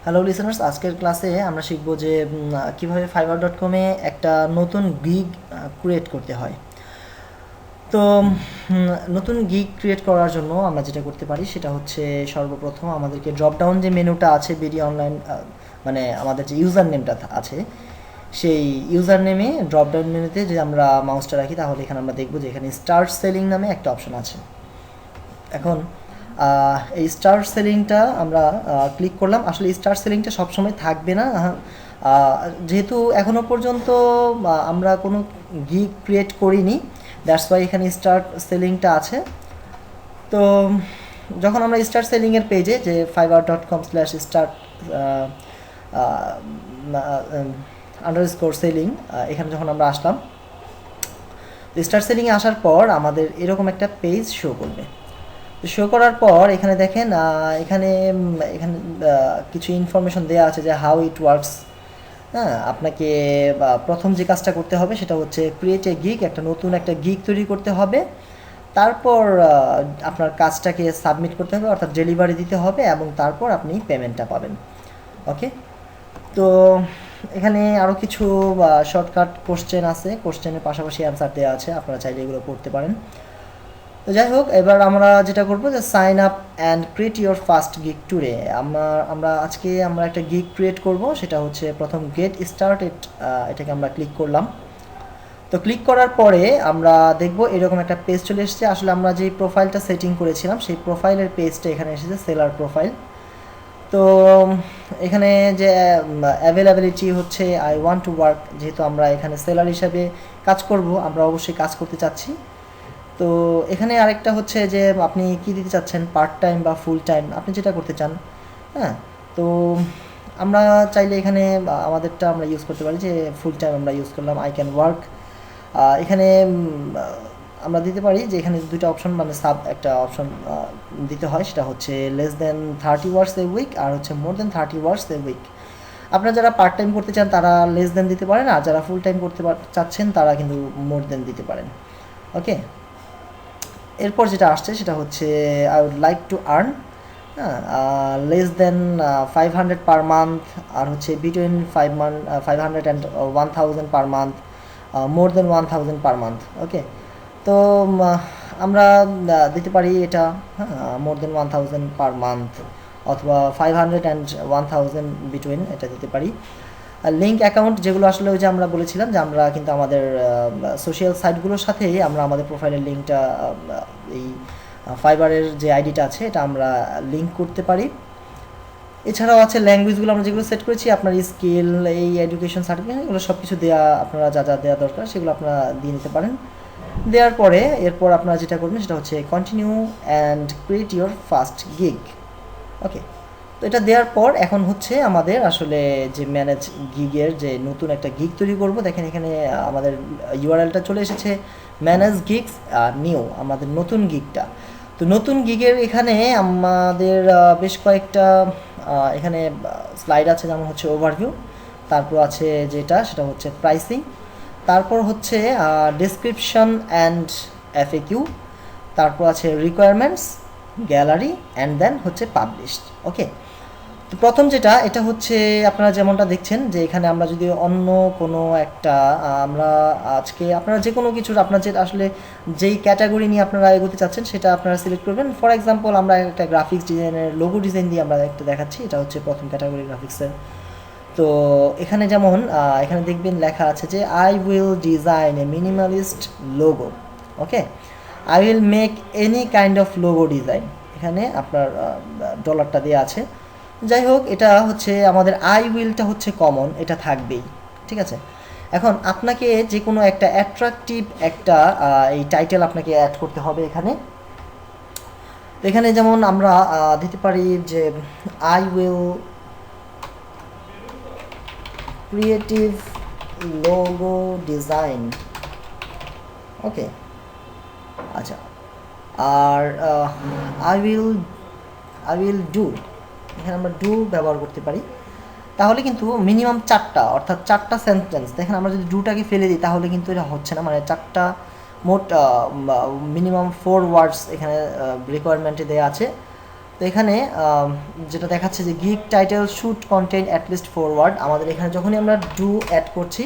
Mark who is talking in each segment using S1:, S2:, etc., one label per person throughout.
S1: Hello listeners, আজকের ক্লাসে আমরা শিখব যে কিভাবে fiverr.com-এ একটা নতুন গিগ ক্রিয়েট করতে হয়। তো নতুন গিগ ক্রিয়েট করার জন্য আমরা যেটা করতে পারি সেটা হচ্ছে সর্বপ্রথম আমাদেরকে ড্রপ ডাউন যে মেনুটা আছে বিডি অনলাইন, মানে আমাদের যে ইউজার নেমটা আছে সেই ইউজার নেমে ড্রপ ডাউন মেনুতে যদি আমরা মাউসটা রাখি তাহলে এখানে আমরা দেখব যে এখানে স্টার্ট সেলিং নামে একটা অপশন আছে। এখন এই স্টার সেলিংটা আমরা ক্লিক করলাম। আসলে স্টার সেলিংটা সবসময় থাকবে না, যেহেতু এখনও পর্যন্ত আমরা কোনো গিগ ক্রিয়েট করিনি, দ্যাটস ওয়াই এখানে স্টার্ট সেলিংটা আছে। তো যখন আমরা স্টার্ট সেলিংয়ের পেজে যে fiverr.com/start আন্ডারস্কোর সেলিং, এখানে যখন আমরা আসলাম, স্টার্ট সেলিংয়ে আসার পর আমাদের এরকম একটা পেজ শো করবে। শো করার পর এখানে দেখেন, এখানে এখানে কিছু ইনফরমেশন দেওয়া আছে যে হাউ ইট ওয়ার্কস। হ্যাঁ, আপনাকে প্রথম যে কাজটা করতে হবে সেটা হচ্ছে ক্রিয়েট এ গিগ, নতুন একটা গিগ তৈরি করতে হবে। তারপর আপনার কাজটাকে সাবমিট করতে হবে, অর্থাৎ ডেলিভারি দিতে হবে, এবং তারপর আপনি পেমেন্টটা পাবেন। ওকে, তো এখানে আরও কিছু শর্টকাট কোশ্চেন আছে, কোশ্চেনের পাশাপাশি অ্যান্সার দেওয়া আছে, আপনারা চাইলে এগুলো পড়তে পারেন। তো যাই হোক, এবার আমরা যেটা করব যে sign up and create your first gig today. আজকে আমরা একটা গিগ ক্রিয়েট করব, সেটা হচ্ছে প্রথম গেট স্টার্টেড, এটাকে আমরা ক্লিক করলাম। তো ক্লিক করার পরে আমরা দেখব এরকম একটা পেজ চলে এসেছে। আসলে আমরা যেই প্রোফাইলটা সেটিং করেছিলাম সেই প্রোফাইলের পেজটা এখানে এসেছে, সেলার প্রোফাইল। তো এখানে যে অ্যাভেলেবিলিটি হচ্ছে আই ওয়ান্ট টু ওয়ার্ক, যেহেতু আমরা এখানে সেলার হিসাবে কাজ করব, আমরা অবশ্যই কাজ করতে চাচ্ছি। তো এখানে আরেকটা হচ্ছে যে আপনি কি দিতে চাচ্ছেন, পার্ট টাইম বা ফুল টাইম, আপনি যেটা করতে চান। হ্যাঁ, তো আমরা চাইলে এখানে আমাদেরটা আমরা ইউজ করতে পারি যে ফুল টাইম আমরা ইউজ করলাম, আই ক্যান ওয়ার্ক। এখানে আমরা দিতে পারি যে এখানে দুইটা অপশন, মানে একটা অপশন দিতে হয়, সেটা হচ্ছে লেস দেন 30 ওয়ার্স এ উইক আর হচ্ছে মোর দেন 30 ওয়ার্স এ উইক। আপনারা যারা পার্ট টাইম করতে চান তারা লেস দেন দিতে পারেন, আর যারা ফুল টাইম করতে চাচ্ছেন তারা কিন্তু মোর দেন দিতে পারেন। ওকে, এরপর যেটা আসছে সেটা হচ্ছে I would like to earn, less than 500 per month, আর হচ্ছে between 500 and 1000 per month, more than 1000 per month. Okay, তো আমরা দিতে পারি এটা, হ্যাঁ, মোর দেন 1000 পার মান্থ, অথবা 500 অ্যান্ড 1000 বিটুইন, এটা দিতে পারি। লিঙ্ক অ্যাকাউন্ট, যেগুলো আসলে ওই যে আমরা বলেছিলাম যে আমরা কিন্তু আমাদের সোশ্যাল সাইটগুলোর সাথেই আমরা আমাদের প্রোফাইলের লিঙ্কটা, এই ফাইবারের যে আইডিটা আছে এটা আমরা লিঙ্ক করতে পারি। এছাড়াও আছে ল্যাঙ্গুয়েজগুলো, আমরা যেগুলো সেট করেছি, আপনার স্কিল, এই এডুকেশন সার্টিফিকেট, এগুলো সব কিছু দেওয়া, আপনারা যা যা দেওয়া দরকার সেগুলো আপনারা দিয়ে নিতে পারেন। দেওয়ার পরে এরপর আপনারা যেটা করবেন সেটা হচ্ছে continue and create your first gig. Okay, তো এটা দেওয়ার পর এখন হচ্ছে আমাদের আসলে যে ম্যানেজ গিগের যে নতুন একটা গিগ তৈরি করব। দেখেন এখানে আমাদের ইউআরএলটা চলে এসেছে, ম্যানেজ গিগস নিউ, আমাদের নতুন গিগটা। তো নতুন গিগের এখানে আমাদের বেশ কয়েকটা এখানে স্লাইড আছে, যেমন হচ্ছে ওভারভিউ, তারপর আছে যেটা সেটা হচ্ছে প্রাইসিং, তারপর হচ্ছে ডেসক্রিপশন অ্যান্ড এফএকিউ, তারপর আছে রিকোয়ারমেন্টস, গ্যালারি, অ্যান্ড দেন হচ্ছে পাবলিশড। ওকে, তো প্রথম যেটা এটা হচ্ছে আপনারা যেমনটা দেখছেন যে এখানে আমরা যদি অন্য কোনো একটা আমরা আজকে আপনারা যে কোনো কিছুর আপনার যেটা আসলে যেই ক্যাটাগরি নিয়ে আপনারা এগোতে চাচ্ছেন সেটা আপনারা সিলেক্ট করবেন। ফর এক্সাম্পল আমরা একটা গ্রাফিক্স ডিজাইনের লোগো ডিজাইন দিয়ে আমরা একটা দেখাচ্ছি, এটা হচ্ছে প্রথম ক্যাটাগরি গ্রাফিক্সের। তো এখানে যেমন এখানে দেখবেন লেখা আছে যে I will design A minimalist logo. Okay, I will make any kind of logo design, এখানে আপনার ডলারটা দেওয়া আছে। যাই হোক, এটা হচ্ছে আমাদের আই উইলটা হচ্ছে কমন, এটা থাকবেই, ঠিক আছে। এখন আপনাকে যে কোনো একটা অ্যাট্রাকটিভ একটা এই টাইটেল আপনাকে অ্যাড করতে হবে এখানে। এখানে যেমন আমরা দিতে পারি যে I will creative logo design. Okay, আচ্ছা, আর আই উইল ডু, এখানে আমরা ডু ব্যবহার করতে পারি। তাহলে কিন্তু মিনিমাম 4টা, অর্থাৎ 4টা সেন্টেন্স। দেখেন আমরা যদি ডুটাকে ফেলে দিই তাহলে কিন্তু এটা হচ্ছে না, মানে 4টা মোট মিনিমাম 4 ওয়ার্ডস এখানে রিকোয়ারমেন্টে দেওয়া আছে। তো এখানে যেটা দেখাচ্ছে যে gig title should contain at least 4 word, আমাদের এখানে যখনই আমরা ডু অ্যাড করছি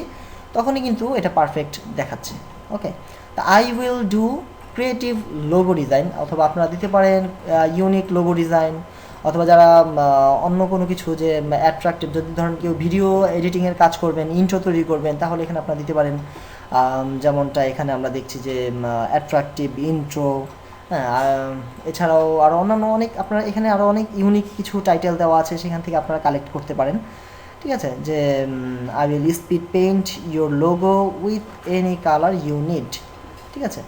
S1: তখনই কিন্তু এটা পারফেক্ট দেখাচ্ছে। ওকে, তা I will do creative logo design, অথবা আপনারা দিতে পারেন ইউনিক লোগো ডিজাইন, অথবা যারা অন্য কোনো কিছু যে অ্যাট্রাক্টিভ, যদি ধরেন কেউ ভিডিও এডিটিংয়ের কাজ করবেন, ইন্ট্রো তৈরি করবেন, তাহলে এখানে আপনারা দিতে পারেন যেমনটা এখানে আমরা দেখছি যে অ্যাট্রাক্টিভ ইন্ট্রো। হ্যাঁ, এছাড়াও আরও অন্যান্য অনেক আপনারা এখানে আরও অনেক ইউনিক কিছু টাইটেল দেওয়া আছে, সেখান থেকে আপনারা কালেক্ট করতে পারেন। ঠিক আছে, যে I will speed paint your logo with any colour you need. ঠিক আছে,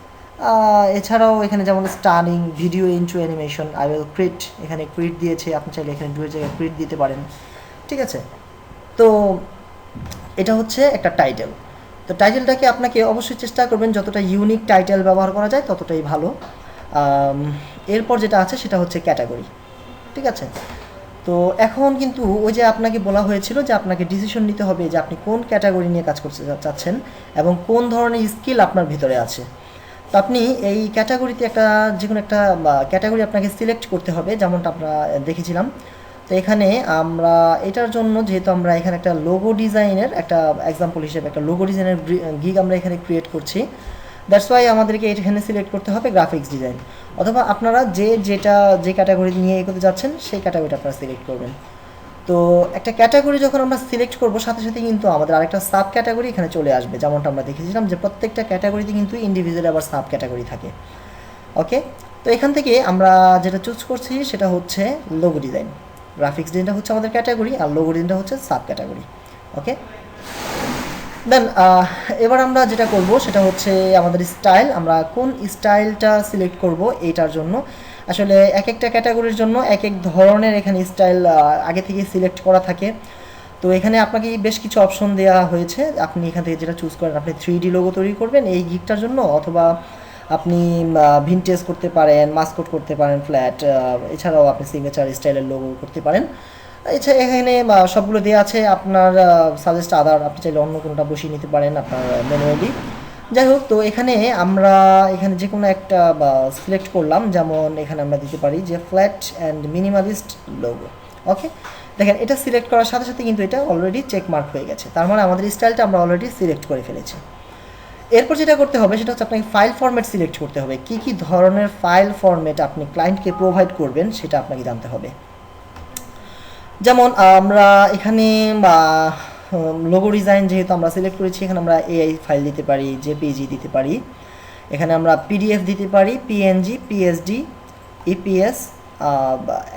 S1: এছাড়াও এখানে যেমন stunning video intro animation, I will create, এখানে ক্রিয়েট দিয়েছে, আপনি চাইলে এখানে ডুয়ের জায়গায় ক্রিয়েট দিতে পারেন। ঠিক আছে, তো এটা হচ্ছে একটা টাইটেল। তো টাইটেলটাকে আপনাকে অবশ্যই চেষ্টা করবেন যতটা ইউনিক টাইটেল ব্যবহার করা যায় ততটাই ভালো। এরপর যেটা আছে সেটা হচ্ছে ক্যাটাগরি। ঠিক আছে, তো এখন কিন্তু ওই যে আপনাকে বলা হয়েছিল যে আপনাকে ডিসিশন নিতে হবে যে আপনি কোন ক্যাটাগরি নিয়ে কাজ করতে চাচ্ছেন এবং কোন ধরনের স্কিল আপনার ভিতরে আছে। তো আপনি এই ক্যাটাগরিতে একটা যে কোনো একটা ক্যাটাগরি আপনাকে সিলেক্ট করতে হবে, যেমনটা আমরা দেখেছিলাম। তো এখানে আমরা এটার জন্য যেহেতু আমরা এখানে একটা লোগো ডিজাইনের একটা এক্সাম্পল হিসেবে একটা লোগো ডিজাইনের গিগ আমরা এখানে ক্রিয়েট করছি, দ্যাটস ওয়াই আমাদেরকে এখানে সিলেক্ট করতে হবে গ্রাফিক্স ডিজাইন, অথবা আপনারা যে ক্যাটাগরি নিয়ে এগোতে যাচ্ছেন সেই ক্যাটাগরিটা আপনারা সিলেক্ট করবেন। তো একটা ক্যাটাগরি যখন আমরা সিলেক্ট করব সাথে সাথে কিন্তু আমাদের আরেকটা সাব ক্যাটাগরি এখানে চলে আসবে, যেমনটা আমরা দেখেছিলাম যে প্রত্যেকটা ক্যাটাগরিতে কিন্তু ইন্ডিভিজুয়াল আবার সাব ক্যাটাগরি থাকে। ওকে, তো এখান থেকে আমরা যেটা চুজ করছি সেটা হচ্ছে লোগো ডিজাইন। গ্রাফিক্স ডিজাইনটা হচ্ছে আমাদের ক্যাটাগরি, আর লোগো ডিজাইনটা হচ্ছে সাব ক্যাটাগরি। ওকে, দেন এবার আমরা যেটা করব সেটা হচ্ছে আমাদের স্টাইল, আমরা কোন স্টাইলটা সিলেক্ট করব এইটার জন্য আসলে এক একটা ক্যাটাগরির জন্য এক এক ধরনের এখানে স্টাইল আগে থেকে সিলেক্ট করা থাকে। তো এখানে আপনাকে বেশ কিছু অপশন দেওয়া হয়েছে, আপনি এখান থেকে যেটা চুজ করেন। আপনি 3D লোগো তৈরি করবেন এই গিগটার জন্য, অথবা আপনি ভিনটেজ করতে পারেন, মাস্কট করতে পারেন, ফ্ল্যাট, এছাড়াও আপনি সিগনেচার স্টাইলের লোগো করতে পারেন। এছাড়া এখানে সবগুলো দেওয়া আছে, আপনার সাজেস্ট আদার, আপনি চাইলে অন্য কোনোটা বসিয়ে নিতে পারেন আপনার ম্যানুয়ালি। যাই হোক, তো এখানে আমরা এখানে যে কোনো একটা সিলেক্ট করলাম, যেমন এখানে আমরা দিতে পারি যে ফ্ল্যাট অ্যান্ড মিনিমালিস্ট লোগো। ওকে, দেখেন এটা সিলেক্ট করার সাথে সাথে কিন্তু এটা অলরেডি চেক মার্ক হয়ে গেছে, তার মানে আমাদের স্টাইলটা আমরা অলরেডি সিলেক্ট করে ফেলেছি। এরপর যেটা করতে হবে সেটা হচ্ছে আপনাকে ফাইল ফরম্যাট সিলেক্ট করতে হবে, কী কী ধরনের ফাইল ফরম্যাট আপনি ক্লায়েন্টকে প্রোভাইড করবেন সেটা আপনাকে জানতে হবে। যেমন আমরা এখানে লোগো ডিজাইন যেহেতু আমরা সিলেক্ট করেছি, এখানে আমরা এআই ফাইল দিতে পারি, জেপিজি দিতে পারি, এখানে আমরা পিডিএফ দিতে পারি, পিএনজি, পিএসডি, ইপিএস,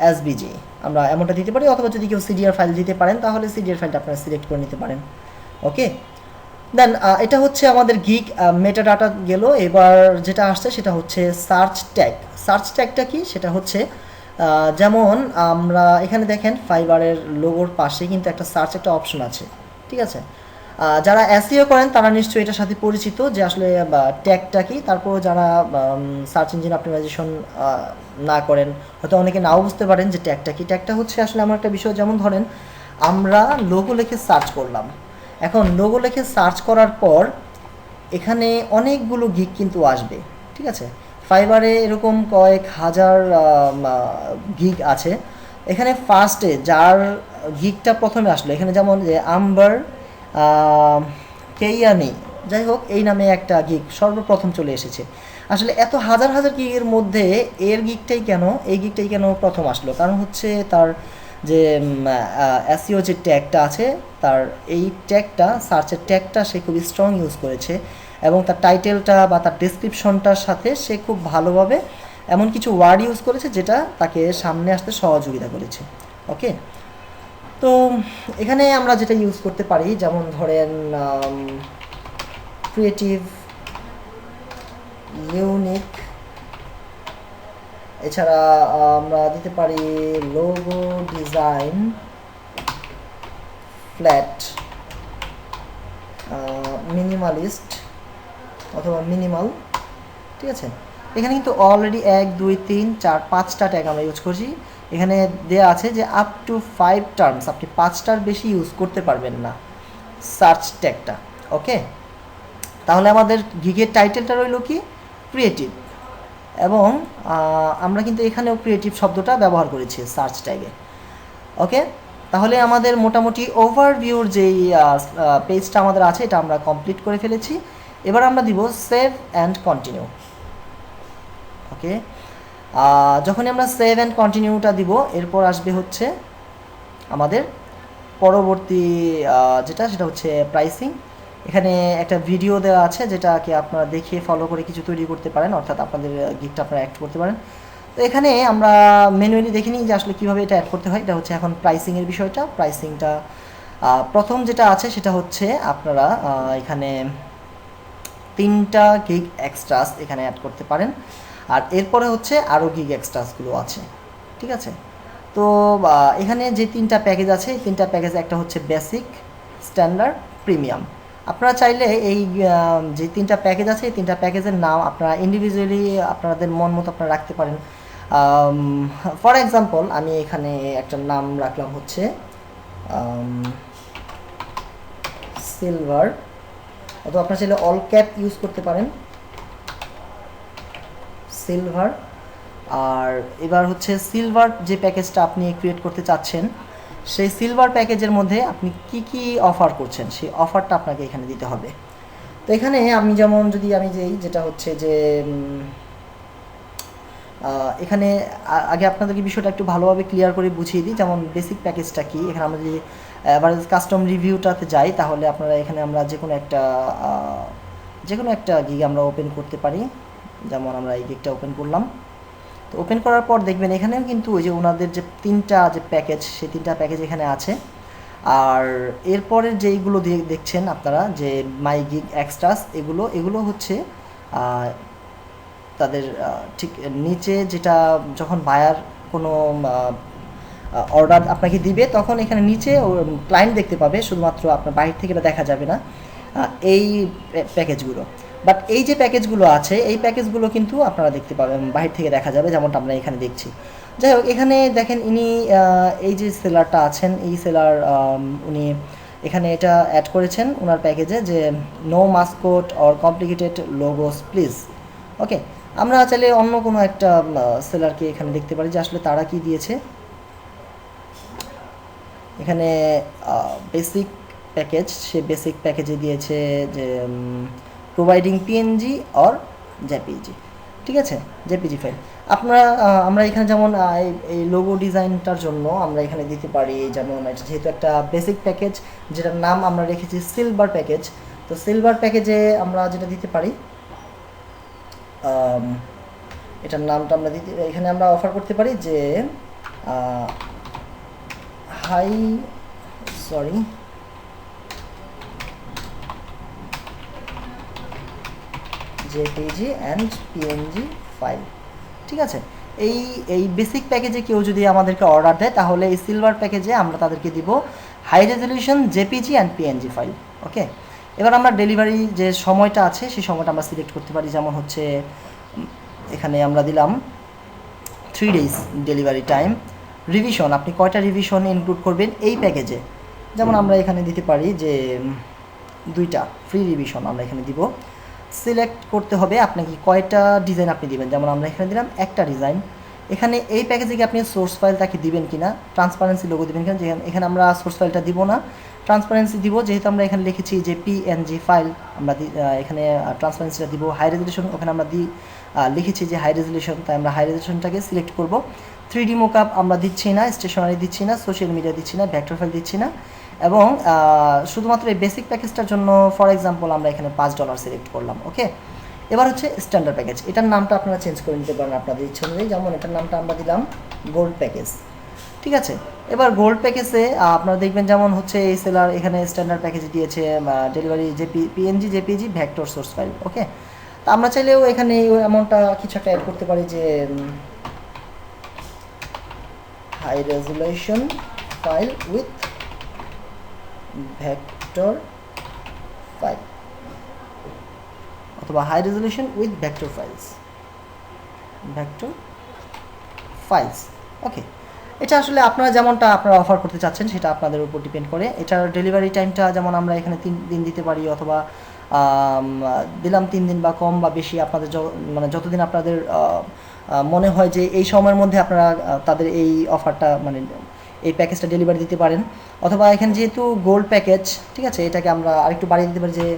S1: এসবিজি আমরা এমনটা দিতে পারি, অথবা যদি কেউ সিডিআর ফাইল দিতে পারেন তাহলে সিডিআর ফাইলটা আপনারা সিলেক্ট করে নিতে পারেন। ওকে, দেন এটা হচ্ছে আমাদের গিগ মেটা ডাটা গেল। এবার যেটা আসছে সেটা হচ্ছে সার্চ ট্যাগ। সার্চ ট্যাগটা কি, সেটা হচ্ছে যেমন আমরা এখানে দেখেন ফাইবারের লোগোর পাশে কিন্তু একটা সার্চ একটা অপশন আছে। ঠিক আছে, যারা এসইও করেন তারা নিশ্চয়ই এটার সাথে পরিচিত যে আসলে ট্যাগটা কি। তারপর যারা সার্চ ইঞ্জিন অপটিমাইজেশন না করেন হয়তো অনেকে নাও বুঝতে পারেন যে ট্যাগটা কি। ট্যাগটা হচ্ছে আসলে আমার একটা বিষয়, যেমন ধরেন আমরা লোগো লিখে সার্চ করলাম, এখন লোগো লিখে সার্চ করার পর এখানে অনেকগুলো গিগ কিন্তু আসবে। ঠিক আছে, ফাইবারে এরকম কয়েক হাজার গিগ আছে। এখানে ফার্স্টে যার গিগটা প্রথমে আসলো, এখানে যেমন যে আম্বার কেয়ানি, যাই হোক এই নামে একটা গিগ সর্বপ্রথম চলে এসেছে। আসলে এত হাজার হাজার গিগের মধ্যে এই গিগটাই কেন প্রথম আসলো, কারণ হচ্ছে তার যে এসইও যে ট্যাগটা আছে, তার এই ট্যাগটা, সার্চের ট্যাগটা সে খুবই স্ট্রং ইউজ করেছে, এবং তার টাইটেলটা বা তার ডেসক্রিপশনটার সাথে সে খুব ভালোভাবে এমন কিছু ওয়ার্ড ইউজ করেছে যেটা তাকে সামনে আসতে সহযোগিতা করেছে। ওকে, তো এখানে আমরা যেটা ইউজ করতে পারি, যেমন ধরেন ক্রিয়েটিভ, ইউনিক, এছাড়া আমরা দিতে পারি লোগো ডিজাইন, ফ্ল্যাট, মিনিমালিস্ট অথবা মিনিমাল। ঠিক আছে, এখানে কিন্তু অলরেডি 1 2 3 4 5টা ট্যাগ আমরা ইউজ করছি। এখানে দেওয়া আছে যে আপ টু 5 টার্মস, আপনি 5টার বেশি ইউজ করতে পারবেন না সার্চ ট্যাগটা। ওকে, তাহলে আমাদের গিগের টাইটেলটা রইল কি, ক্রিয়েটিভ। এবং আমরা কিন্তু এখানেও ক্রিয়েটিভ শব্দটা ব্যবহার করেছি সার্চ ট্যাগে। ওকে, তাহলে আমাদের মোটামুটি ওভারভিউর যেই পেজটা আমাদের আছে এটা আমরা কমপ্লিট করে ফেলেছি। এবার আমরা দিব সেভ অ্যান্ড কন্টিনিউ। ওকে, যখনই আমরা সেভ অ্যান্ড কন্টিনিউটা দিব এরপর আসবে হচ্ছে আমাদের পরবর্তী যেটা সেটা হচ্ছে প্রাইসিং। এখানে একটা ভিডিও দেওয়া আছে যেটাকে আপনারা দেখে ফলো করে কিছু তৈরি করতে পারেন, অর্থাৎ আপনাদের গিগটা আপনারা অ্যাড করতে পারেন। তো এখানে আমরা ম্যানুয়ালি দেখে নিই যে আসলে কীভাবে এটা অ্যাড করতে হয়। এটা হচ্ছে এখন প্রাইসিংয়ের বিষয়টা। প্রাইসিংটা প্রথম যেটা আছে সেটা হচ্ছে আপনারা এখানে 3টা গিগ এক্সট্রাস এখানে অ্যাড করতে পারেন, আর এরপরে হচ্ছে আরও গিগ এক্সট্রাসগুলো আছে। ঠিক আছে, তো এখানে যে 3টা প্যাকেজ আছে এই 3টা প্যাকেজে একটা হচ্ছে বেসিক, স্ট্যান্ডার্ড, প্রিমিয়াম। আপনারা চাইলে এই যে 3টা প্যাকেজ আছে এই 3টা প্যাকেজের নাম আপনারা ইন্ডিভিজুয়ালি আপনাদের মন মতো আপনারা রাখতে পারেন। ফর এক্সাম্পল আমি এখানে একটা নাম রাখলাম হচ্ছে সিলভার, অথবা আপনারা চাইলে অল ক্যাপ ইউজ করতে পারেন, সিলভার। আর এবার হচ্ছে সিলভার যে প্যাকেজটা আপনি ক্রিয়েট করতে চাচ্ছেন সেই সিলভার প্যাকেজের মধ্যে আপনি কি কি অফার করছেন সেই অফারটা আপনাকে এখানে দিতে হবে। তো এখানে আমি যেমন যদি আমি যেটা হচ্ছে যে এখানে আগে আপনাদেরকে বিষয়টা একটু ভালোভাবে ক্লিয়ার করে বুঝিয়ে দিই। যেমন বেসিক প্যাকেজটা কি, এখানে আমরা যদি অ্যাভারেজ কাস্টম রিভিউটাতে যাই তাহলে আপনারা এখানে আমরা যে কোনো একটা গিগ আমরা ওপেন করতে পারি। যেমন আমরা এই গিগটা ওপেন করলাম। তো ওপেন করার পর দেখবেন এখানেও কিন্তু ওই যে ওনাদের যে 3টা যে প্যাকেজ সেই 3টা প্যাকেজ এখানে আছে। আর এরপরের যেইগুলো দেখছেন আপনারা যে মাই গিগ এক্সট্রাস, এগুলো হচ্ছে তাদের ঠিক নিচে যেটা যখন বায়ার কোনো অর্ডার আপনাকে দিবে তখন এখানে নিচে ক্লায়েন্ট দেখতে পাবে, শুধুমাত্র আপনার বাইরে থেকে এটা দেখা যাবে না এই প্যাকেজগুলো। বাট এই যে প্যাকেজগুলো আছে এই প্যাকেজগুলো কিন্তু আপনারা দেখতে পাবেন, বাহির থেকে দেখা যাবে, যেমনটা আমরা এখানে দেখছি। যাই হোক, এখানে দেখেন ইনি এই যে সেলারটা আছেন এই সেলার উনি এখানে এটা অ্যাড করেছেন ওনার প্যাকেজে যে no mascot or complicated logos please. Okay, আমরা চাইলে অন্য কোনো একটা সেলারকে এখানে দেখতে পারি যে আসলে তারা কি দিয়েছে। এখানে বেসিক প্যাকেজ, সে বেসিক প্যাকেজে দিয়েছে যে প্রোভাইডিং পিএনজি অর জেপিজি। ঠিক আছে, জেপিজি ফাইল। আমরা এখানে যেমন এই লোগো ডিজাইনটার জন্য আমরা এখানে দিতে পারি, যেমন এটা যেহেতু একটা বেসিক প্যাকেজ যেটার নাম আমরা রেখেছি সিলভার প্যাকেজ, তো সিলভার প্যাকেজে আমরা যেটা দিতে পারি এটার নামটা আমরা এখানে আমরা অফার করতে পারি যে জেপিজি অ্যান্ড পিএনজি ফাইল। ঠিক আছে, এই বেসিক প্যাকেজে কেউ যদি আমাদেরকে অর্ডার দেয় তাহলে এই সিলভার প্যাকেজে আমরা তাদেরকে দিব high resolution JPG and PNG file. Okay, এবার আমরা ডেলিভারি যে সময়টা আছে সেই সময়টা আমরা সিলেক্ট করতে পারি। যেমন হচ্ছে এখানে আমরা দিলাম 3 days ডেলিভারি টাইম। রিভিশন, আপনি কয়টা রিভিশন ইনক্লুড করবেন এই প্যাকেজে, যেমন আমরা এখানে দিতে পারি যে 2টা ফ্রি রিভিশন আমরা এখানে দিব। সিলেক্ট করতে হবে আপনাকে কয়টা ডিজাইন আপনি দিবেন, যেমন আমরা এখানে দিলাম একটা ডিজাইন। এখানে এই প্যাকেজে কি আপনি সোর্স ফাইল তাকে দিবেন কিনা, ট্রান্সপারেন্সি লোগো দিবেন কিনা, এখানে আমরা সোর্স ফাইলটা দিব না, ট্রান্সপারেন্সি দিব, যেহেতু আমরা এখানে লিখেছি যে পিএনজি ফাইল আমরা এখানে ট্রান্সপারেন্সিটা দিব। হাই রেজলিউশন ওখানে আমরা লিখেছি যে হাই রেজলিউশন, তাই আমরা হাই রেজলিউশনটাকে সিলেক্ট করব। 3D মোকআপ আমরা দিচ্ছি না, স্টেশনারি দিচ্ছি না, সোশ্যাল মিডিয়া দিচ্ছি না, ভেক্টর ফাইল দিচ্ছি না, এবং শুধুমাত্র এই বেসিক প্যাকেজটার জন্য ফর এক্সাম্পল আমরা এখানে $5 সিলেক্ট করলাম। ওকে, এবার হচ্ছে স্ট্যান্ডার্ড প্যাকেজ। এটার নামটা আপনারা চেঞ্জ করে নিতে পারেন আপনাদের ইচ্ছা অনুযায়ী, যেমন এটার নামটা আমরা দিলাম গোল্ড প্যাকেজ। ঠিক আছে, এবার গোল্ড প্যাকেজে আপনারা দেখবেন যেমন হচ্ছে এই সেলার এখানে স্ট্যান্ডার্ড প্যাকেজে দিয়েছে delivery PNG JPG vector source file. Okay, তা আমরা চাইলেও এখানে ওই অ্যামাউন্টটা কিছু একটা অ্যাড করতে পারি যে high resolution file with vector file, অথবা high resolution with vector files. Okay, এটা আসলে আপনারা যেমনটা আপনারা অফার করতে চাচ্ছেন সেটা আপনাদের উপর ডিপেন্ড করে। এটার ডেলিভারি টাইমটা যেমন আমরা এখানে 3 দিন দিতে পারি, অথবা দিলাম 3 দিন বা কম বা বেশি আপনাদের মানে যতদিন আপনাদের মনে হয় যে এই সময়ের মধ্যে আপনারা তাদের এই অফারটা মানে এই প্যাকেজটা ডেলিভারি দিতে পারেন। অথবা এখানে যেহেতু গোল্ড প্যাকেজ, ঠিক আছে, এটাকে আমরা আরেকটু বাড়িয়ে দিতে পারি যে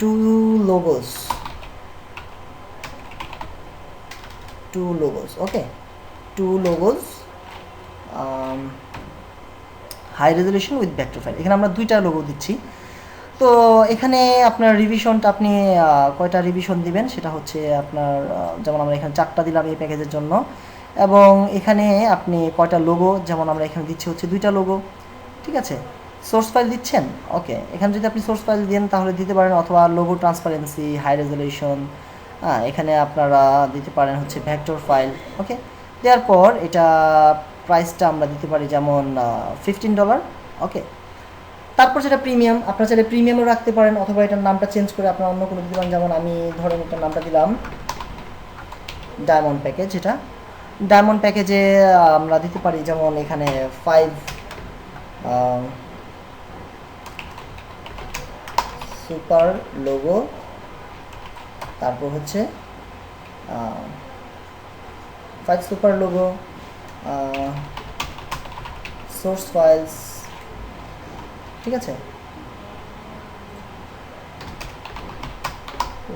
S1: 2 logos, okay, 2 logos high resolution with vector file. এখানে আমরা 2টা লোগো দিচ্ছি। তো এখানে আপনার রিভিশনটা আপনি কয়টা রিভিশন দিবেন সেটা হচ্ছে আপনার যেমন আমরা এখানে 4টা দিলাম এই প্যাকেজের জন্য, এবং এখানে আপনি কয়টা লোগো, যেমন আমরা এখানে দিচ্ছি হচ্ছে 2টা লোগো, ঠিক আছে। সোর্স ফাইল দিচ্ছেন, ওকে, এখানে যদি আপনি সোর্স ফাইল দেন তাহলে দিতে পারেন, অথবা লোগো ট্রান্সপারেন্সি, হাই রেজলিউশন, এখানে আপনারা দিতে পারেন হচ্ছে ভেক্টর ফাইল, ওকে। দেওয়ার পর এটা প্রাইসটা আমরা দিতে পারি যেমন $15, ওকে। তারপর যেটা প্রিমিয়াম, আপনারা চাইলে প্রিমিয়ামও রাখতে পারেন, অথবা এটার নামটা চেঞ্জ করে আপনারা অন্য কোনো দিতে পারেন। যেমন আমি ধরেন এটার নামটা দিলাম ডায়মন্ড প্যাকেজ। এটা ডায়মন্ড প্যাকেজে আমরা দিতে পারি যেমন এখানে 5 সুপার লোগো, তারপর হচ্ছে 5 সুপার লোগো, সোর্স ফাইলস, ঠিক আছে,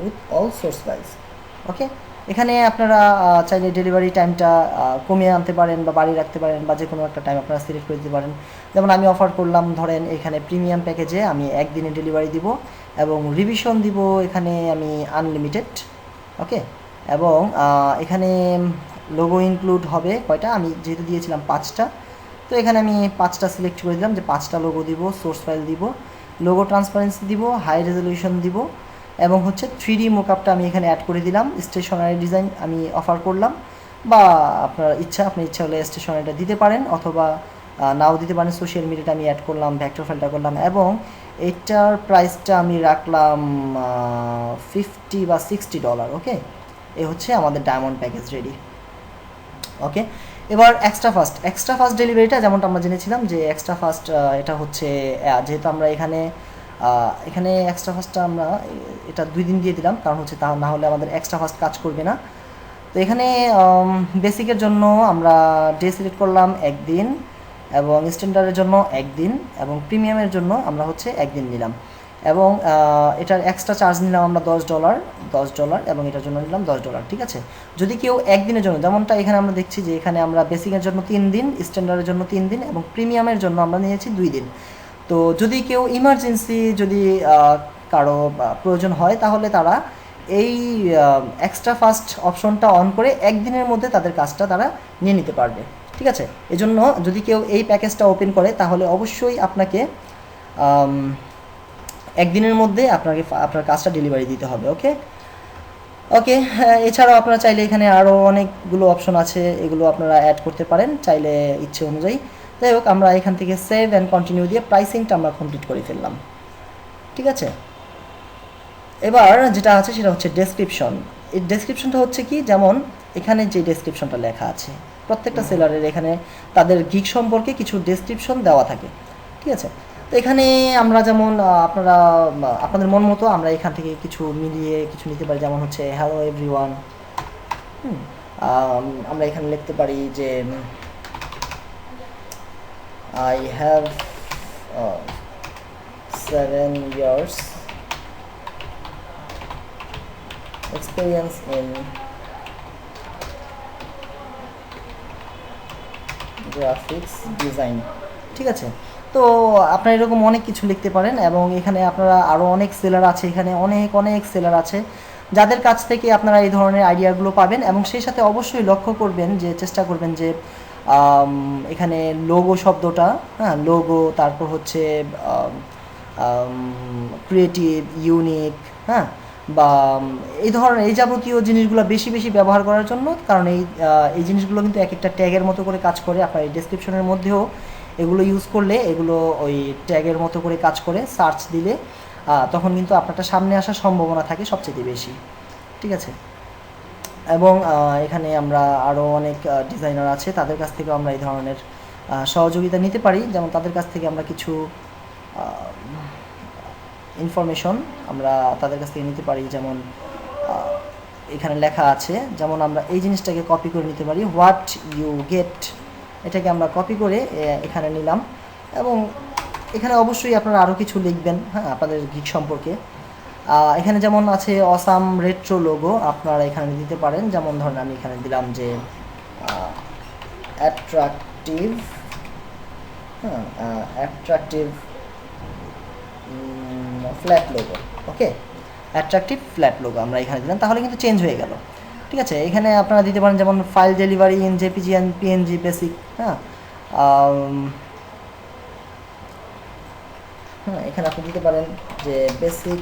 S1: উইথ অল সোর্স ফাইলস, ওকে। এখানে আপনারা চাইলে ডেলিভারি টাইমটা কমিয়ে আনতে পারেন বা বাড়িয়ে রাখতে পারেন, বা যে কোনো একটা টাইম আপনারা সিলেক্ট করে দিতে পারেন। যেমন আমি অফার করলাম ধরেন এখানে প্রিমিয়াম প্যাকেজে আমি 1 দিনে ডেলিভারি দিব, এবং রিভিশন দিব এখানে আমি আনলিমিটেড, ওকে। এবং এখানে লোগো ইনক্লুড হবে কয়টা, আমি যেহেতু দিয়েছিলাম 5টা, তো এখানে আমি 5টা সিলেক্ট করে দিলাম যে 5টা লোগো দিব, সোর্স ফাইল দিব, লোগো ট্রান্সপারেন্সি দিব, হাই রেজলিউশন দিব, এবং হচ্ছে 3D মোকআপটা আমি এখানে অ্যাড করে দিলাম। স্টেশনারি ডিজাইন আমি অফার করলাম, বা আপনার ইচ্ছা, আপনি ইচ্ছা হলে স্টেশনারিটা দিতে পারেন, অথবা নাও দিতে পারেন। সোশ্যাল মিডিয়াটা আমি অ্যাড করলাম, ভেক্টর ফাইলটা করলাম, এবং এটার প্রাইসটা আমি রাখলাম $50 বা $60, ওকে। এ হচ্ছে আমাদের ডায়মন্ড প্যাকেজ রেডি, ওকে। এবার এক্সট্রা ফাস্ট ডেলিভারিটা যেমনটা আমরা জেনেছিলাম যে এক্সট্রা ফাস্ট, এটা হচ্ছে যেহেতু আমরা এখানে এক্সট্রা ফাস্টটা আমরা এটা 2 দিন দিয়ে দিলাম, কারণ হচ্ছে তা না হলে আমাদের এক্সট্রা ফাস্ট কাজ করবে না। তো এখানে বেসিকের জন্য আমরা ডে সিলেক্ট করলাম 1 দিন, এবং স্ট্যান্ডার্ডের জন্য 1 দিন, এবং প্রিমিয়ামের জন্য আমরা হচ্ছে 1 দিন নিলাম, এবং এটার এক্সট্রা চার্জ নিলাম আমরা $10, এবং এটার জন্য নিলাম $10, ঠিক আছে। যদি কেউ 1 দিনের জন্য, যেমনটা এখানে আমরা দেখছি যে এখানে আমরা বেসিকের জন্য 3 দিন, স্ট্যান্ডার্ডের জন্য 3 দিন, এবং প্রিমিয়ামের জন্য আমরা নিয়েছি 2 দিন। তো যদি কেউ ইমার্জেন্সি যদি কারো প্রয়োজন হয়, তাহলে তারা এই এক্সট্রা ফাস্ট অপশনটা অন করে 1 দিনের মধ্যে তাদের কাজটা তারা নিয়ে নিতে পারবে, ঠিক আছে। এজন্য যদি কেউ এই প্যাকেজটা ওপেন করে তাহলে অবশ্যই আপনাকে 1 দিনের মধ্যে আপনার কাজটা ডেলিভারি দিতে হবে, ওকে। ওকে, এছাড়াও আপনারা চাইলে এখানে আরও অনেকগুলো অপশন আছে, এগুলো আপনারা অ্যাড করতে পারেন চাইলে ইচ্ছে অনুযায়ী। যাই হোক, আমরা এখান থেকে সেভ অ্যান্ড কন্টিনিউ দিয়ে প্রাইসিংটা আমরা কমপ্লিট করে ফেললাম, ঠিক আছে। এবার যেটা আছে সেটা হচ্ছে ডেসক্রিপশন। এই ডেসক্রিপশনটা হচ্ছে কি, যেমন এখানে যে ডেসক্রিপশনটা লেখা আছে, প্রত্যেকটা সেলারের এখানে তাদের গিগ সম্পর্কে কিছু ডেসক্রিপশন দেওয়া থাকে, ঠিক আছে। তো এখানে আমরা যেমন আপনাদের মন মতো আমরা এখান থেকে কিছু মিলিয়ে কিছু নিতে পারি। যেমন হচ্ছে হ্যালো এভরিওয়ান, আমরা এখানে লিখতে পারি যে I have 7 years experience in graphics design, ঠিক আছে। তো আপনারা এরকম অনেক কিছু লিখতে পারেন, এবং এখানে আপনারা আরও অনেক সেলার আছে, এখানে অনেক সেলার আছে যাদের কাছ থেকে আপনারা এই ধরনের আইডিয়াগুলো পাবেন। এবং সেই সাথে অবশ্যই লক্ষ্য করবেন যে চেষ্টা করবেন যে এখানে লোগো শব্দটা, হ্যাঁ, লোগো, তারপর হচ্ছে ক্রিয়েটিভ, ইউনিক, হ্যাঁ, বা এই ধরনের এই যাবতীয় জিনিসগুলো বেশি ব্যবহার করার জন্য, কারণ এই জিনিসগুলো কিন্তু এক একটা ট্যাগের মতো করে কাজ করে। আপনার এই ডেসক্রিপশনের মধ্যেও এগুলো ইউজ করলে এগুলো ওই ট্যাগের মতো করে কাজ করে, সার্চ দিলে তখন কিন্তু আপনারটা সামনে আসার সম্ভাবনা থাকে সবচেয়ে বেশি, ঠিক আছে। এবং এখানে আমরা আরও অনেক ডিজাইনার আছে, তাদের কাছ থেকে আমরা এই ধরনের সহযোগিতা নিতে পারি। যেমন তাদের কাছ থেকে আমরা কিছু ইনফরমেশন আমরা তাদের কাছ থেকে নিতে পারি। যেমন এখানে লেখা আছে, যেমন আমরা এই জিনিসটাকে কপি করে নিতে পারি, হোয়াট ইউ গেট, এটাকে আমরা কপি করে এখানে নিলাম। এবং এখানে অবশ্যই আপনারা আরও কিছু লিখবেন, হ্যাঁ, আপনাদের গিগ সম্পর্কে। এখানে যেমন আছে অসাম রেট্রো লোগো, আপনারা এখানে দিতে পারেন। যেমন ধরেন আমি এখানে দিলাম যে অ্যাট্রাকটিভ, হ্যাঁ, অ্যাট্রাকটিভ ফ্ল্যাট লোগো। ওকে, অ্যাট্রাকটিভ ফ্ল্যাট লোগো আমরা এখানে দিলাম, তাহলে কিন্তু চেঞ্জ হয়ে গেল। ঠিক আছে, এখানে আপনারা দিতে পারেন যেমন file delivery in JPG and PNG basic, হ্যাঁ, হ্যাঁ, এখানে আপনি দিতে পারেন যে basic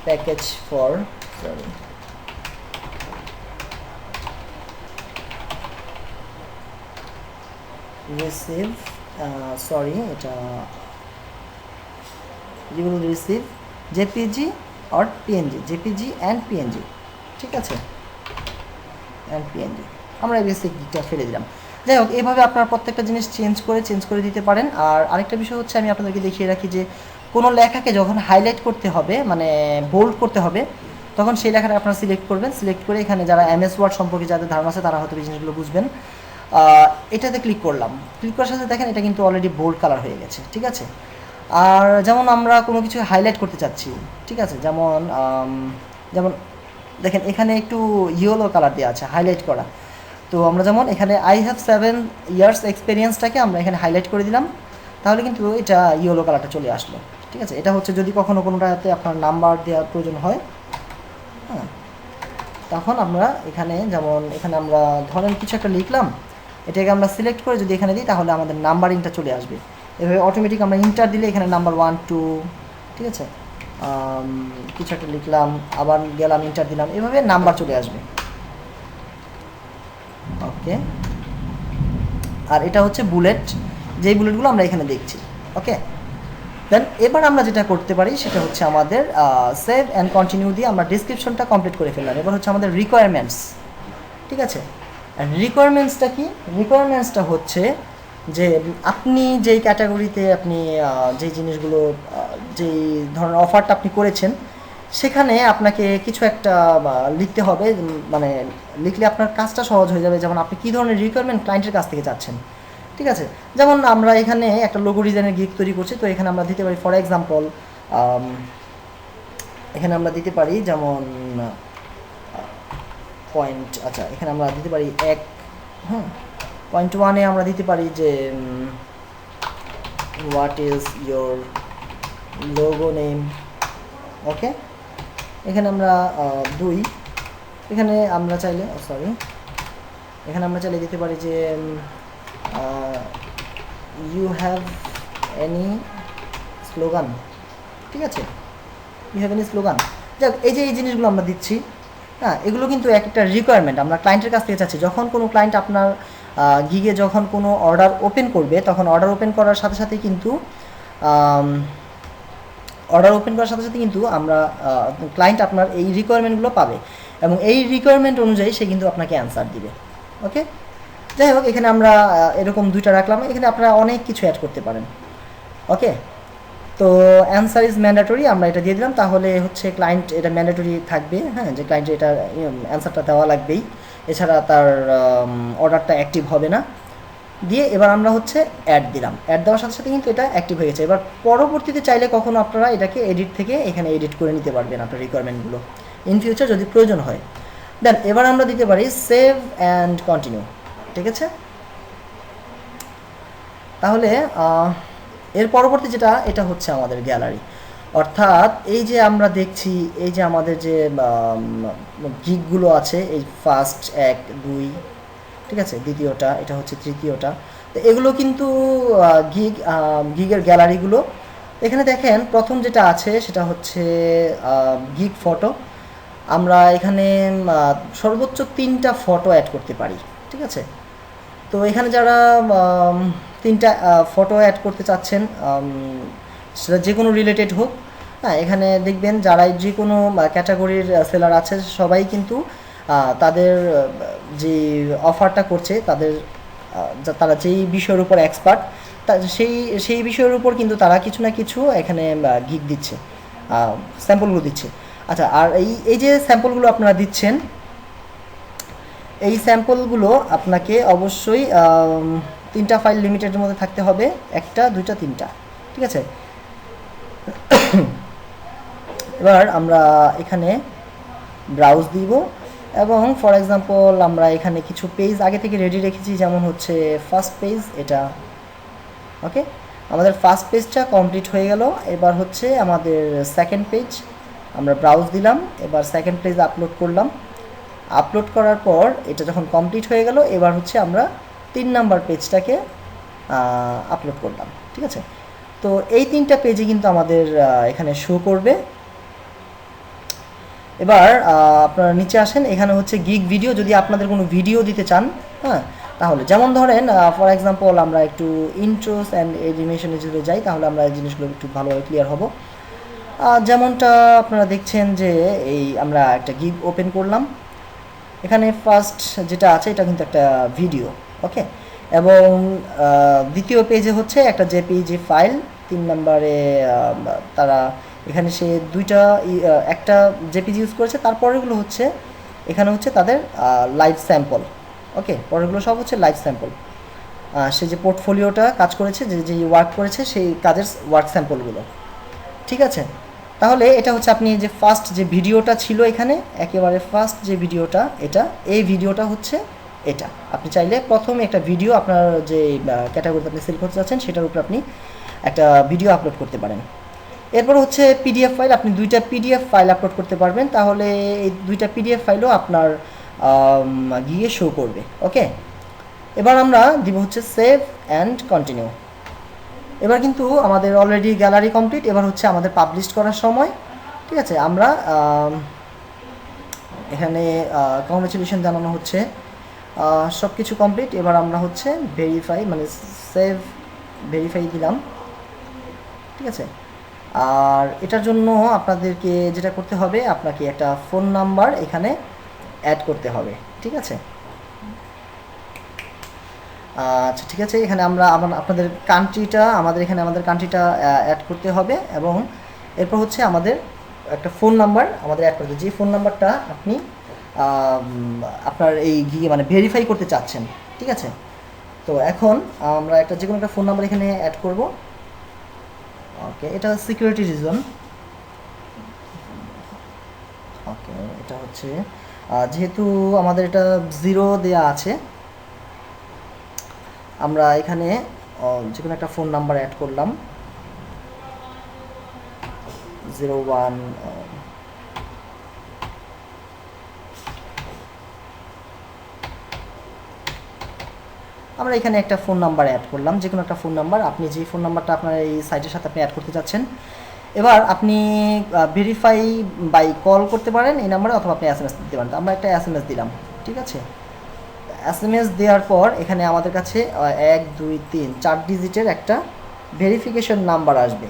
S1: package for, sorry, receive, sorry, এটা you will receive jpg or png, jpg and png, ঠিক আছে, and png আমরা এই বেসিক দিকটা ফেলে দিলাম। যাই হোক, এইভাবে আপনার প্রত্যেকটা জিনিস চেঞ্জ করে দিতে পারেন। আর আরেকটা বিষয় হচ্ছে, আমি আপনাদেরকে দেখিয়ে রাখি যে কোনো লেখাকে যখন হাইলাইট করতে হবে, মানে বোল্ড করতে হবে, তখন সেই লেখাটা আপনারা সিলেক্ট করবেন। সিলেক্ট করে এখানে যারা এমএস ওয়ার্ড সম্পর্কে যাদের ধারণা আছে তারা হয়তো এই জিনিসগুলো বুঝবেন। এটাতে ক্লিক করলাম, ক্লিক করার সাথে দেখেন এটা কিন্তু অলরেডি বোল্ড কালার হয়ে গেছে। ঠিক আছে, আর যেমন আমরা কোনো কিছু হাইলাইট করতে চাচ্ছি, ঠিক আছে, যেমন যেমন দেখেন এখানে একটু ইয়েলো কালার দেওয়া আছে, হাইলাইট করা। তো আমরা যেমন এখানে আই হ্যাভ 7 ইয়ার্স এক্সপিরিয়েন্সটাকে আমরা এখানে হাইলাইট করে দিলাম, তাহলে কিন্তু এটা ইয়েলো কালারটা চলে আসলো। ঠিক আছে, এটা হচ্ছে যদি কখনো কোনোটাতে আপনার নাম্বার দেওয়ার প্রয়োজন হয়, হ্যাঁ, তখন আমরা এখানে, যেমন এখানে আমরা ধরেন কিছু একটা লিখলাম, এটাকে আমরা সিলেক্ট করে যদি এখানে দিই তাহলে আমাদের নাম্বারিংটা চলে আসবে। এভাবে অটোমেটিক আমরা ইন্টার দিলে এখানে নাম্বার 1 2, ঠিক আছে, কিছু একটা লিখলাম, আবার গেলাম ইন্টার দিলাম, এভাবে নাম্বার চলে আসবে। ওকে, আর এটা হচ্ছে বুলেট, যেই বুলেটগুলো আমরা এখানে দেখছি। ওকে, দেন এবার আমরা যেটা করতে পারি সেটা হচ্ছে আমাদের সেভ অ্যান্ড কন্টিনিউ দিয়ে আমরা ডিসক্রিপশনটা কমপ্লিট করে ফেললাম। এবার হচ্ছে আমাদের রিকোয়ারমেন্টস। ঠিক আছে, রিকোয়ারমেন্টসটা কি? রিকোয়ারমেন্টসটা হচ্ছে যে আপনি যেই ক্যাটাগরিতে আপনি যেই জিনিসগুলো, যেই ধরনের অফারটা আপনি করেছেন, সেখানে আপনাকে কিছু একটা লিখতে হবে। মানে লিখলে আপনার কাজটা সহজ হয়ে যাবে। যেমন আপনি কী ধরনের রিকোয়ারমেন্ট ক্লায়েন্টের কাছ থেকে চাচ্ছেন। ঠিক আছে, যেমন আমরা এখানে একটা লোগো ডিজাইনের গিগ তৈরি করছি, তো এখানে আমরা দিতে পারি ফর এক্সাম্পল, এখানে আমরা দিতে পারি যেমন পয়েন্ট, আচ্ছা, এখানে আমরা দিতে পারি পয়েন্ট 1-এ আমরা দিতে পারি যে what is your logo name. Okay, এখানে আমরা 2, এখানে আমরা চাইলে, সরি, এখানে আমরা চাইলে দিতে পারি যে ইউ হ্যাভ এনি স্লোগান। ঠিক আছে, ইউ হ্যাভ এনি স্লোগান। যাক, এই যে এই জিনিসগুলো আমরা দিচ্ছি, হ্যাঁ, এগুলো কিন্তু একটা রিকোয়ারমেন্ট আমরা ক্লায়েন্টের কাছ থেকে চাচ্ছি। যখন কোনো ক্লায়েন্ট আপনার গিগে যখন কোনো অর্ডার ওপেন করবে, তখন অর্ডার ওপেন করার সাথে সাথে কিন্তু আমরা ক্লায়েন্ট আপনার এই রিকোয়ারমেন্টগুলো পাবে এবং এই রিকোয়ারমেন্ট অনুযায়ী সে কিন্তু আপনাকে অ্যান্সার দিবে। ওকে, যাই হোক, এখানে আমরা এরকম 2টা রাখলাম, এখানে আপনারা অনেক কিছু অ্যাড করতে পারেন। ওকে, তো অ্যান্সার ইজ ম্যান্ডেটরি আমরা এটা দিয়ে দিলাম, তাহলে হচ্ছে ক্লায়েন্ট এটা ম্যান্ডেটরি থাকবে, হ্যাঁ, যে ক্লায়েন্ট এটা অ্যান্সারটা দেওয়া লাগবেই, এছাড়া তার অর্ডারটা অ্যাক্টিভ হবে না। দিয়ে এবার আমরা হচ্ছে অ্যাড দিলাম, অ্যাড দেওয়ার সাথে সাথে কিন্তু এটা অ্যাক্টিভ হয়ে গেছে। এবার পরবর্তীতে চাইলে কখনো আপনারা এটাকে এডিট থেকে এখানে এডিট করে নিতে পারবেন আপনার রিকোয়ারমেন্টগুলো ইন ফিউচার যদি প্রয়োজন হয়। দেন এবার আমরা দিতে পারি সেভ অ্যান্ড কন্টিনিউ। ঠিক আছে, তাহলে এর পরবর্তী যেটা, এটা হচ্ছে আমাদের গ্যালারি। অর্থাৎ এই যে আমরা দেখছি, এই যে আমাদের যে গিগগুলো আছে, এই ফার্স্ট 1 2, ঠিক আছে, দ্বিতীয়টা, এটা হচ্ছে তৃতীয়টা, তো এগুলো কিন্তু গিগের গ্যালারিগুলো। এখানে দেখেন প্রথম যেটা আছে সেটা হচ্ছে গিগ ফটো। আমরা এখানে সর্বোচ্চ 3টা ফটো অ্যাড করতে পারি। ঠিক আছে, তো এখানে যারা 3টা ফটো অ্যাড করতে চাচ্ছেন, সেটা যে কোনো রিলেটেড হোক, হ্যাঁ, এখানে দেখবেন যারা যে কোনো ক্যাটাগরির সেলার আছে সবাই কিন্তু তাদের যে অফারটা করছে, তারা যেই বিষয়ের উপর এক্সপার্ট সেই সেই বিষয়ের উপর কিন্তু তারা কিছু না কিছু এখানে গিগ দিচ্ছে, স্যাম্পলগুলো দিচ্ছে। আচ্ছা, আর এই যে স্যাম্পলগুলো আপনারা দিচ্ছেন, এই স্যাম্পলগুলো আপনাকে অবশ্যই 3টা ফাইল লিমিটেডের মধ্যে থাকতে হবে, 1টা 2টা 3টা, ঠিক আছে। এবার আমরা এখানে ব্রাউজ দিব এবং ফর এক্সাম্পল আমরা এখানে কিছু পেজ আগে থেকে রেডি রেখেছি, যেমন হচ্ছে ফার্স্ট পেজ এটা। ওকে, আমাদের ফার্স্ট পেজটা কমপ্লিট হয়ে গেল। এবার হচ্ছে আমাদের সেকেন্ড পেজ, আমরা ব্রাউজ দিলাম, এবার সেকেন্ড পেজ আপলোড করলাম। আপলোড করার পর এটা যখন কমপ্লিট হয়ে গেল, এবার হচ্ছে আমরা 3 নাম্বার পেজটাকে আপলোড করলাম, ঠিক আছে। তো এই 3টা পেজে কিন্তু আমাদের এখানে শো করবে। এবার আপনারা নিচে আসেন, এখানে হচ্ছে গিগ ভিডিও, যদি আপনাদের কোনো ভিডিও দিতে চান, হ্যাঁ, তাহলে যেমন ধরেন ফর এক্সাম্পল আমরা একটু ইন্ট্রোস অ্যান্ড অ্যানিমেশনে যদি যাই, তাহলে আমরা এই জিনিসগুলো একটু ভালোভাবে ক্লিয়ার হব। যেমনটা আপনারা দেখছেন যে এই আমরা একটা গিগ ওপেন করলাম, এখানে ফার্স্ট যেটা আছে এটা কিন্তু একটা ভিডিও, ওকে। এবং দ্বিতীয় পেজে হচ্ছে একটা জেপিজি ফাইল, 3 নম্বরে তারা এখানে সে একটা জেপিজি ইউজ করেছে। তারপরেগুলো হচ্ছে এখানে হচ্ছে তাদের লাইভ স্যাম্পল, ওকে। পরেরগুলো সব হচ্ছে লাইভ স্যাম্পল, সে যে পোর্টফোলিওটা কাজ করেছে, যে ওয়ার্ক করেছে সেই কাজের ওয়ার্ক স্যাম্পলগুলো, ঠিক আছে। তাহলে এটা হচ্ছে আপনি যে ফার্স্ট যে ভিডিওটা ছিল এখানে, একেবারে ফার্স্ট যে ভিডিওটা, এটা এই ভিডিওটা হচ্ছে এটা। আপনি চাইলে প্রথমে একটা ভিডিও আপনার যে ক্যাটাগরিতে আপনি সেল করতে যাচ্ছেন সেটার উপর আপনি একটা ভিডিও আপলোড করতে পারেন। এরপর হচ্ছে পিডিএফ ফাইল, আপনি 2টা পিডিএফ ফাইল আপলোড করতে পারবেন, তাহলে এই 2টা পিডিএফ ফাইলও আপনার গিয়ে শো করবে, ওকে। এবার আমরা দিব হচ্ছে সেভ অ্যান্ড কন্টিনিউ। এবার কিন্তু আমাদের অলরেডি গ্যালারি কমপ্লিট, এবার হচ্ছে আমাদের পাবলিশ করার সময়, ঠিক আছে। আমরা এখানে কংগ্রেচুলেশন জানানো হচ্ছে, সব কিছু কমপ্লিট। এবার আমরা হচ্ছে ভেরিফাই মানে সেভ ভেরিফাই দিলাম, ঠিক আছে। আর এটার জন্য আপনাদেরকে যেটা করতে হবে, আপনাকে একটা ফোন নাম্বার এখানে অ্যাড করতে হবে, ঠিক আছে। আচ্ছা, ঠিক আছে। এখানে আমরা আপনাদের কান্ট্রিটা আমাদের কান্ট্রিটা অ্যাড করতে হবে এবং এরপর হচ্ছে আমাদের একটা ফোন নাম্বার আমাদের অ্যাড করতে, যে ফোন নাম্বারটা আপনি আপনার এই গিয়ে মানে ভেরিফাই করতে চাচ্ছেন, ঠিক আছে। তো এখন আমরা যে কোনো একটা ফোন নাম্বার এখানে অ্যাড করব, ওকে। এটা সিকিউরিটি রিজন, ওকে। এটা হচ্ছে যেহেতু আমাদের এটা 0 দেয়া আছে, আমরা এখানে যে কোনো একটা ফোন নাম্বার অ্যাড করলাম, 01 আমরা এখানে একটা ফোন নাম্বার অ্যাড করলাম, যে কোনো একটা ফোন নাম্বার, আপনি যে ফোন নাম্বারটা আপনার এই সাইটের সাথে আপনি অ্যাড করতে চাচ্ছেন। এবার আপনি ভেরিফাই বাই কল করতে পারেন এই নাম্বারে, অথবা আপনি এসএমএস দিতে পারেন। আমরা একটা এসএমএস দিলাম, ঠিক আছে। এসএমএস দেওয়ার পর এখানে আমাদের কাছে 1 2 3 4 ডিজিটের একটা ভেরিফিকেশন নাম্বার আসবে।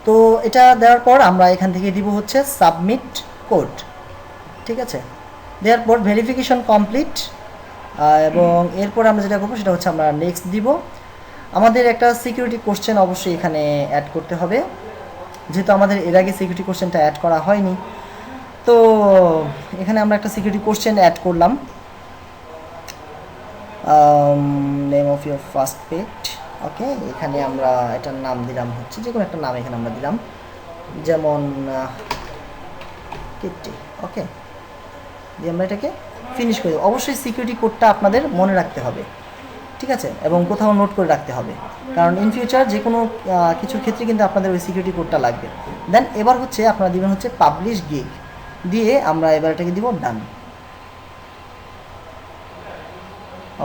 S1: তো এটা দেওয়ার পর আমরা এখান থেকে দিব হচ্ছে সাবমিট কোড, ঠিক আছে। দেওয়ার পর ভেরিফিকেশন কমপ্লিট, এবং এরপর আমরা যেটা করবো সেটা হচ্ছে আমরা নেক্সট দিব। আমাদের একটা সিকিউরিটি কোশ্চেন অবশ্যই এখানে অ্যাড করতে হবে, যেহেতু আমাদের এর আগে সিকিউরিটি কোশ্চেনটা অ্যাড করা হয়নি। তো এখানে আমরা একটা সিকিউরিটি কোশ্চেন অ্যাড করলাম, name of your first page, okay. এখানে আমরা এটার নাম দিলাম হচ্ছে যে কোনো একটা নাম এখানে আমরা দিলাম, যেমন কিটি, ওকে। দিয়ে আমরা এটাকে ফিনিশ করে দেবো। অবশ্যই সিকিউরিটি কোডটা আপনাদের মনে রাখতে হবে, ঠিক আছে, এবং কোথাও নোট করে রাখতে হবে, কারণ ইন ফিউচার যে কোনো কিছুর ক্ষেত্রে কিন্তু আপনাদের ওই সিকিউরিটি কোডটা লাগবে। দেন এবার হচ্ছে আপনারা দিবেন হচ্ছে পাবলিশ গিগ, দিয়ে আমরা এবার এটাকে দিব ডান,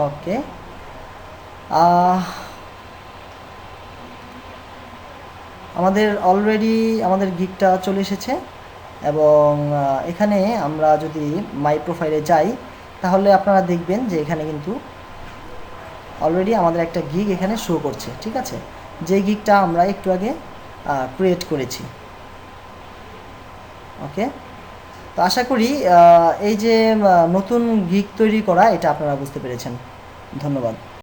S1: ওকে। আমাদের অলরেডি আমাদের গিগটা চলে এসেছে, এবং এখানে আমরা যদি মাই প্রোফাইলে যাই, তাহলে আপনারা দেখবেন যে এখানে কিন্তু অলরেডি আমাদের একটা গিগ এখানে শো করছে, ঠিক আছে। যে গিগটা আমরা একটু আগে ক্রিয়েট করেছি। ওকে, তো আশা করি এই যে নতুন গিগ তৈরি করা এটা আপনারা বুঝতে পেরেছেন। ধন্যবাদ।